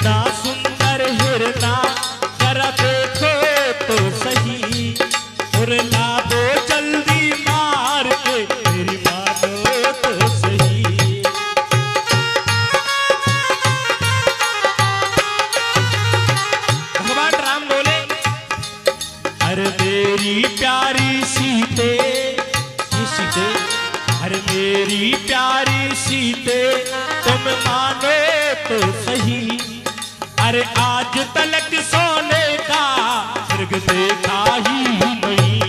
कितना सुंदर हिरना जरा देखो तो सही, और ला दो जल्दी मार के मेरी मानो तो सही। भगवान राम बोले, अरे मेरी प्यारी सीते, ये सीते, अरे मेरी प्यारी सीते तुम मानो तो सही, अरे आज तलक सोने का स्वर्ग देखा ही नहीं।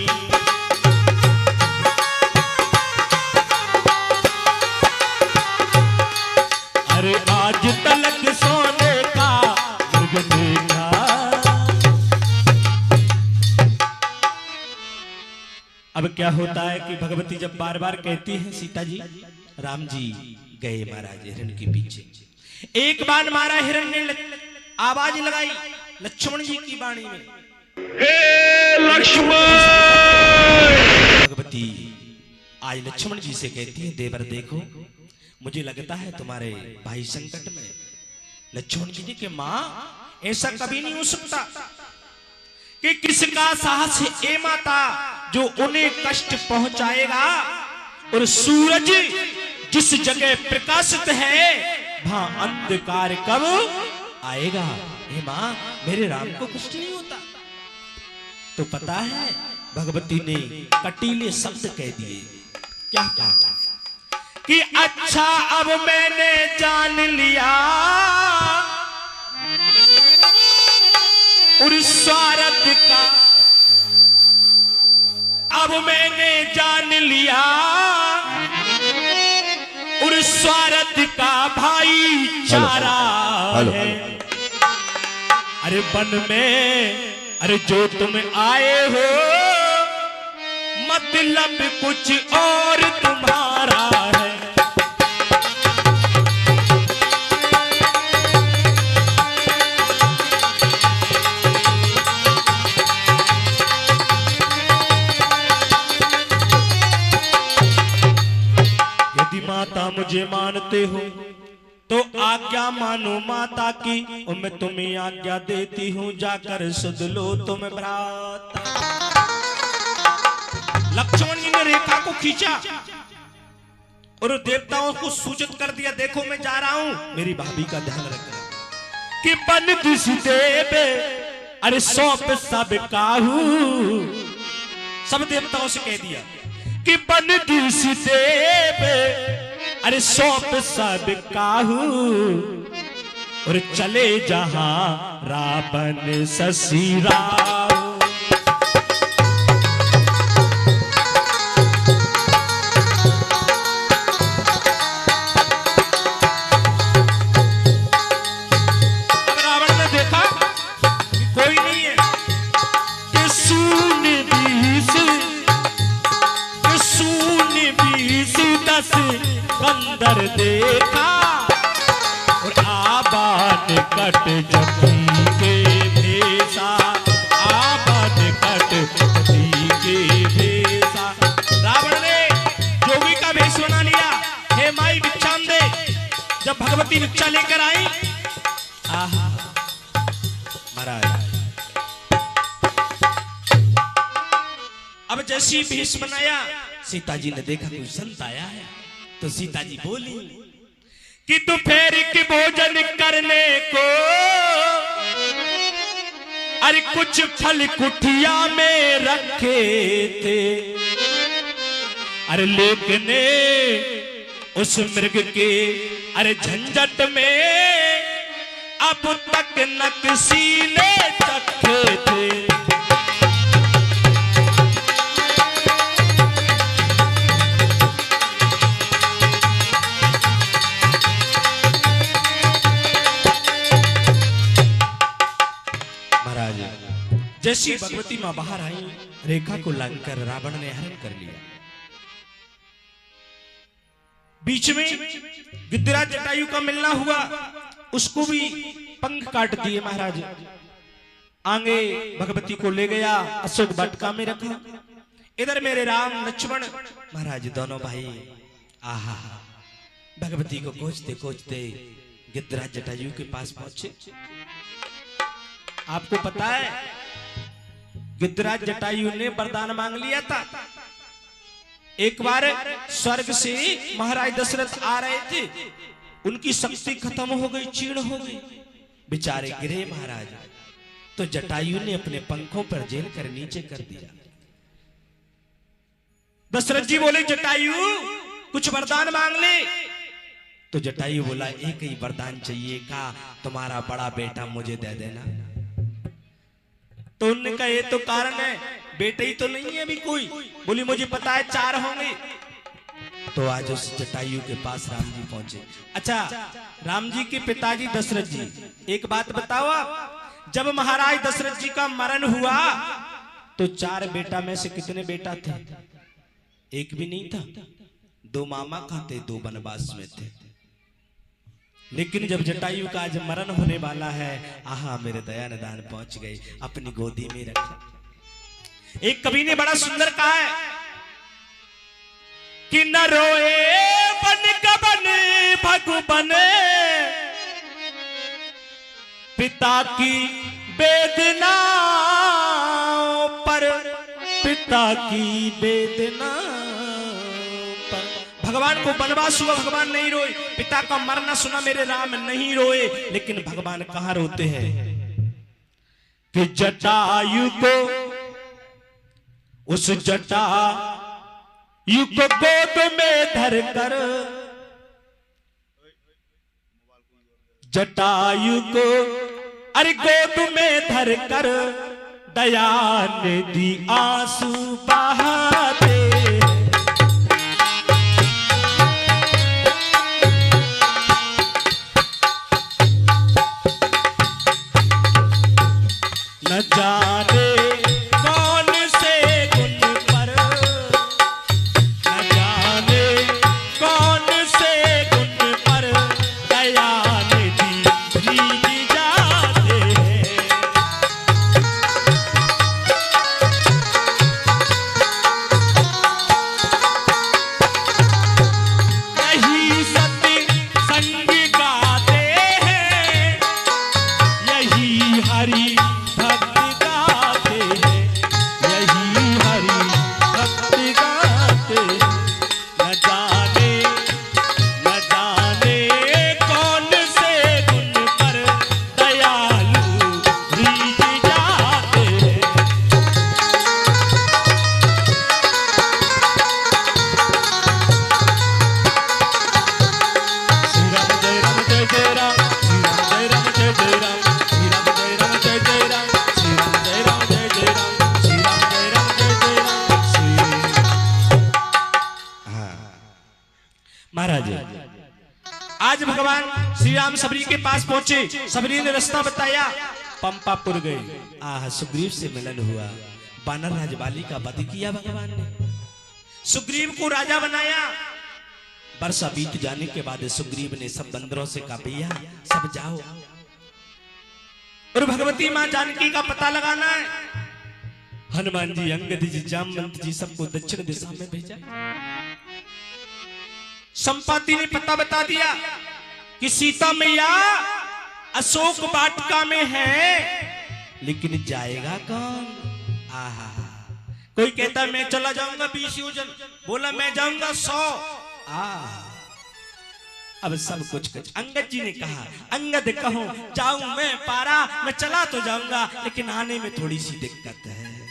अरे आज तलक सोने का स्वर्ग देखा। अब क्या होता है कि भगवती जब बार बार कहती है सीता जी, राम जी गए महाराज हिरण के पीछे, एक बाण मारा हिरण ने, आवाज लगाई लक्ष्मण जी की वाणी में, हे लक्ष्मण। भगवती आज लक्ष्मण जी से कहती है, देवर देखो मुझे लगता है तुम्हारे भाई संकट में। लक्ष्मण जी ने कि मां ऐसा कभी नहीं हो सकता कि किसका साहस ए माता जो उन्हें कष्ट पहुंचाएगा, और सूरज जिस जगह प्रकाशित है वहां अंधकार कब आएगा। हे मां मेरे राम को कुछ नहीं होता। तो पता है भगवती ने कटीले शब्द कह दिए, क्या कहा कि अच्छा अब मैंने जान लिया और स्वार्थ का, अब मैंने जान लिया और स्वार्थ का भाईचारा है। अरे वन में अरे जो तुम आए हो मतलब कुछ और तुम्हारा है। यदि माता मुझे मानते हो तो आज्ञा मानो माता की, और मैं तुम्हें आज्ञा देती हूँ जाकर सुध लो तुम भ्राता। लक्ष्मण जी ने रेखा को खींचा और देवताओं को सूचित कर दिया, देखो मैं जा रहा हूं, मेरी भाभी का ध्यान रखना। कि बन दिस देव अरे सौंप सब काहू, सब देवताओं से कह दिया कि बन दिस देव अरे सौंप सब काहू, और चले जहां रावण ससीरा। अब रावण ने देखा कि कोई नहीं है, कि सून 10 अंदर देखा, और आबाद कट जती के भेसा, आबाद कट जती के भेसा। रावण ने जोगी का भेष बना लिया, हे माई भिक्षाम दे। जब भगवती भिक्षा लेकर आई, आहा महाराज अब जैसी भेष बनाया, सीता जी ने देखा कोई संत आया है, तो सीता जी बोली कि दोपहर के भोजन करने को अरे कुछ फल कुटिया में रखे थे, अरे लेकिन उस मृग के अरे झंझट में अब तक न किसी ने चखे थे। जैसी भगवती मां बाहर आई, रेखा को लगकर रावण ने हरण कर लिया। बीच में गिद्धराज जटायु का मिलना हुआ, उसको भी पंख काट दिए महाराज। आगे भगवती को ले गया, अशोक वाटिका में रखा। इधर मेरे राम लक्ष्मण महाराज दोनों भाई आहा भगवती को खोजते खोजते गिद्धराज जटायु के पास पहुंचे। आपको पता है गिद्धराज जटायु ने वरदान मांग लिया था। एक बार स्वर्ग से महाराज दशरथ आ रहे थे, उनकी शक्ति खत्म हो गई, चीर्ण हो गई, बेचारे गिरे महाराज। तो जटायु ने अपने पंखों पर झेल कर नीचे कर दिया। दशरथ जी बोले जटायु कुछ वरदान मांग ले। तो जटायु बोला एक ही वरदान चाहिए, का तुम्हारा बड़ा बेटा मुझे दे देना। तो उन्होंने कहा ये तो कारण है, बेटे ही तो नहीं है अभी कोई। बोली मुझे पता है 4 होंगे। तो आज उस जटायु के पास राम जी पहुंचे। अच्छा, राम जी के पिताजी दशरथ जी, एक बात बताओ आप, जब महाराज दशरथ जी का मरण हुआ तो 4 बेटा में से कितने बेटा थे? एक भी नहीं था। 2 मामा का थे, 2 वनवास में थे। लेकिन जब जटायु का आज मरण होने वाला है, आहा मेरे दया निदान पहुंच गए, अपनी गोदी में रखा। एक कवि ने बड़ा सुंदर कहा है कि न रोए बन कबन भगवन पिता की वेदना पर, पिता की वेदना पर। भगवान को वनवास हुआ, भगवान नहीं रोए। पिता का मरना सुना मेरे राम नहीं रोए। लेकिन भगवान कहां रोते हैं कि जटायु को, उस जटायु को गोद में धर कर, जटायु को अरे गोद में धर कर दया निधि आंसू बहाते। न जाने कौन से गुण पर, न जाने कौन से गुण पर दया निधि भीग जाते हैं। यही सत्य संग गाते हैं, यही हरि महाराज। आज भगवान श्री राम सबरी के पास पहुंचे, सबरी ने रास्ता बताया, पंपापुर गए। आह, सुग्रीव से मिलन हुआ, वानर राज बाली का वध किया भगवान ने, सुग्रीव को राजा बनाया। वर्षा बीत जाने के बाद सुग्रीव ने सब बंदरों से कहा भैया सब जाओ और भगवती मां जानकी का पता लगाना है। हनुमान जी, अंगद जी, जामवंत जी सबको दक्षिण दिशा में भेजा। संपाति ने पता बता दिया कि सीता मैया अशोक वाटिका में है, लेकिन जाएगा कौन? आहा, कोई कहता मैं चला जाऊंगा 20 योजन, बोला मैं जाऊंगा 100। अब सब कुछ अंगद जी ने कहा, अंगद कहो जाऊं मैं पारा, मैं चला तो जाऊंगा लेकिन आने में थोड़ी सी दिक्कत है।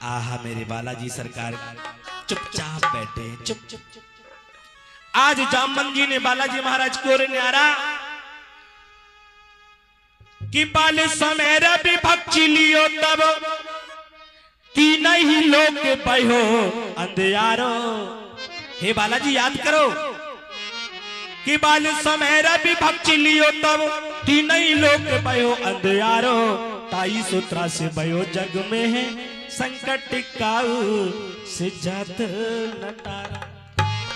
आहा, मेरे बालाजी सरकार चुपचाप बैठे, चुप चुप चुप। आज जामवंत जी ने बालाजी महाराज की ओर न्यारा कि बाल समय रवि भक्षी लियो तब कि नहीं लोक भयो अंधियारो। हे बालाजी याद करो कि बाल समय रवि भक्षी लियो तब कि नहीं लोक भयो अंधियारो। 23 से भयो जग में है संकट काऊ से जात नटारा।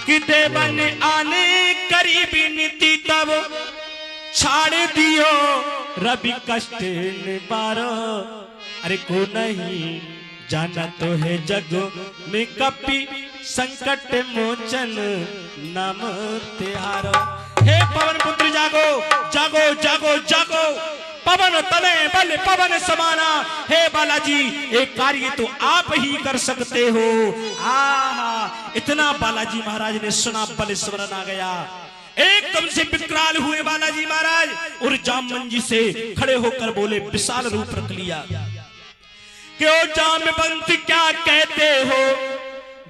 कि देवन आने करीबी नीति तब छाड़ दियो रवि कष्ट निवारो। अरे को नहीं जाना तो है जग में कपि संकट मोचन नाम तिहारो। हे पवन पुत्र जागो जागो जागो जागो, पवन तले बल पवन समाना। हे बालाजी एक कार्य तो आप ही कर सकते हो। आहा, इतना बालाजी महाराज ने सुना, बल स्मरण आ गया। एकदम से विकराल हुए बालाजी महाराज और जामवंत से खड़े होकर बोले, विशाल रूप रख लिया। क्यों जामवंत क्या कहते हो,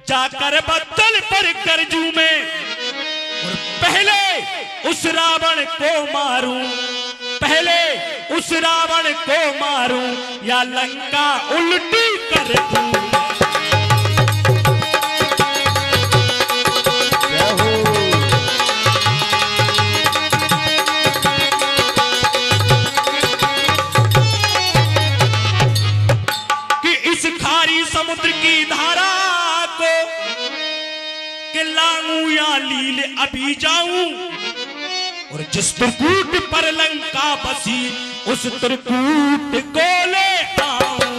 जाकर बत्तल पर करजू में, और पहले उस रावण को मारूं, पहले उस रावण को मारूं, या लंका उल्टी कर दूं। कि इस खारी समुद्र की धारा को के लाऊं या लील अभी जाऊं, और जिस त्रिकूट पर लंका बसी उस त्रिकूट को ले आऊं।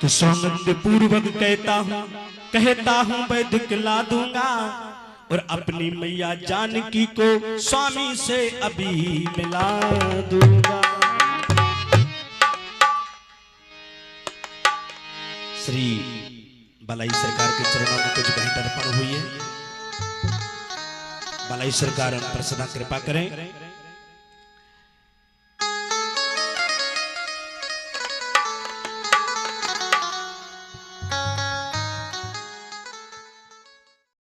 तो सौगंध पूर्वक कहता हूं वैदिक ला दूंगा, और अपनी मैया जानकी को स्वामी से अभी मिला दूंगा। श्री बालाई सरकार के चरणों में कुछ घंटा अर्पण हुई है। बालाई सरकार हम पर सदा कृपा करें।